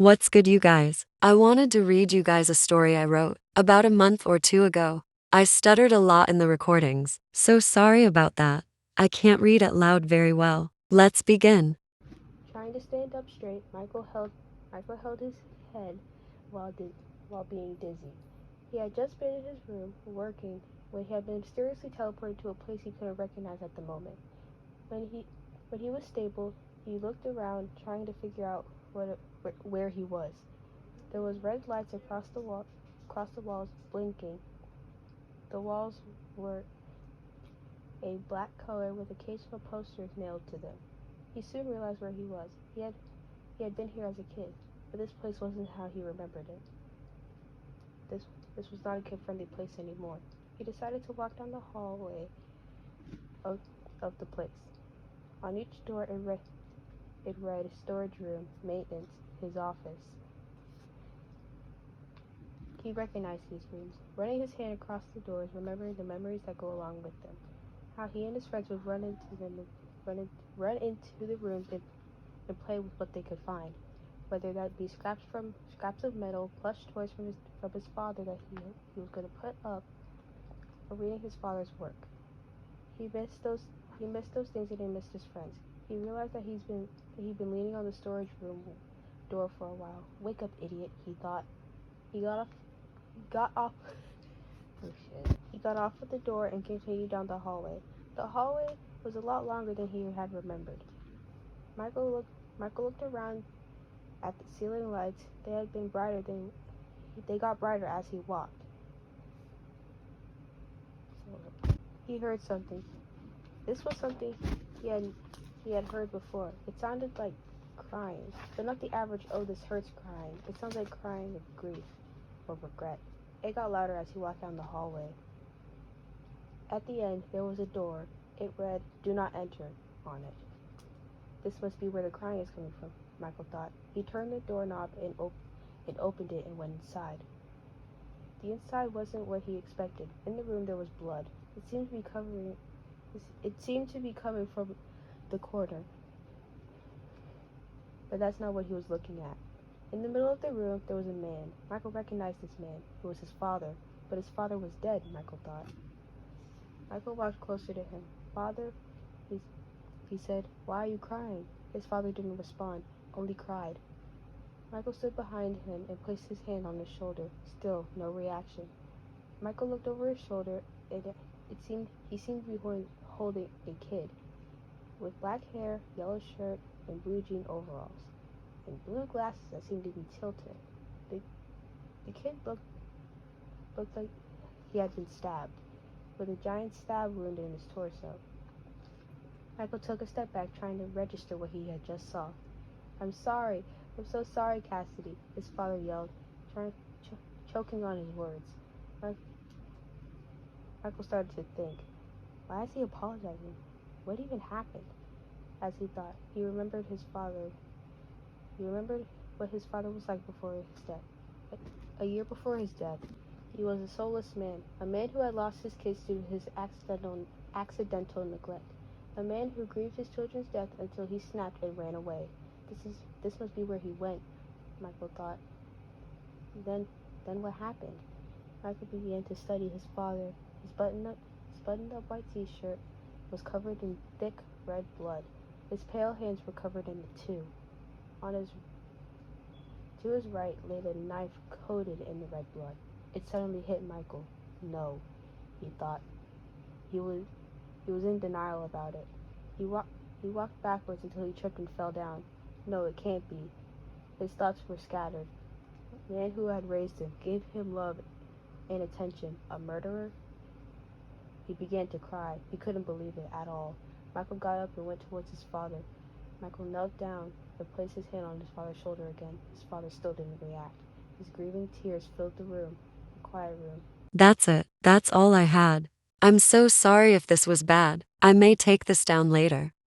What's good, you guys? I wanted to read you guys a story I wrote about a month or two ago. I stuttered a lot in the recordings, so sorry about that. I can't read it loud very well. Let's begin. Trying to stand up straight, Michael held his head while being dizzy. He had just been in his room working when he had been mysteriously teleported to a place he couldn't recognize at the moment. When he was stable, he looked around, trying to figure out where he was. There was red lights across the walls, blinking. The walls were a black color with occasional posters nailed to them. He soon realized where he was. He had been here as a kid, but this place wasn't how he remembered it. This was not a kid-friendly place anymore. He decided to walk down the hallway of the place. On each door it read storage room, maintenance, his office. He recognized these rooms, running his hand across the doors, remembering the memories that go along with them. How he and his friends would run into the rooms and play with what they could find, whether that be scraps of metal, plush toys from his father that he was going to put up, or reading his father's work. He missed those things and he missed his friends. He realized that he'd been leaning on the storage room door for a while. Wake up, idiot, he thought. He got off He got off at the door and continued down the hallway. The hallway was a lot longer than he had remembered. Michael looked around at the ceiling lights. They got brighter as he walked. He heard something. This was something he had heard before. It sounded like crying, but not the average "oh, this hurts" crying. It sounded like crying of grief or regret. It got louder as he walked down the hallway. At the end, there was a door. It read, "Do not enter," on it. This must be where the crying is coming from, Michael thought. He turned the doorknob and opened it and went inside. The inside wasn't what he expected. In the room there was blood. It seemed to be coming from the corner. But that's not what he was looking at. In the middle of the room there was a man. Michael recognized this man. It was his father. But his father was dead, Michael thought. Michael walked closer to him. "Father," he said, "why are you crying?" His father didn't respond, only cried. Michael stood behind him and placed his hand on his shoulder. Still, no reaction. Michael looked over his shoulder, and he seemed to be holding a kid, with black hair, yellow shirt, and blue jean overalls, and blue glasses that seemed to be tilted. The kid looked like he had been stabbed, with a giant stab wound in his torso. Michael took a step back, trying to register what he had just saw. I'm so sorry, Cassidy," his father yelled, choking on his words. Michael started to think, why is he apologizing? What even happened? As he thought, he remembered what his father was like before his death. A year before his death, he was a soulless man, a man who had lost his kids due to his accidental neglect, a man who grieved his children's death until he snapped and ran away. This must be where he went, Michael thought. Then what happened? Michael began to study his father. His buttoned-up white t-shirt was covered in thick red blood. His pale hands were covered in it too. To his right lay the knife coated in the red blood. It suddenly hit Michael. No, he thought. He was in denial about it. He walked backwards until he tripped and fell down. No, it can't be. His thoughts were scattered. The man who had raised him, gave him love and attention, a murderer? He began to cry. He couldn't believe it at all. Michael got up and went towards his father. Michael knelt down and placed his hand on his father's shoulder again. His father still didn't react. His grieving tears filled the quiet room. That's it. That's all I had. I'm so sorry if this was bad. I may take this down later.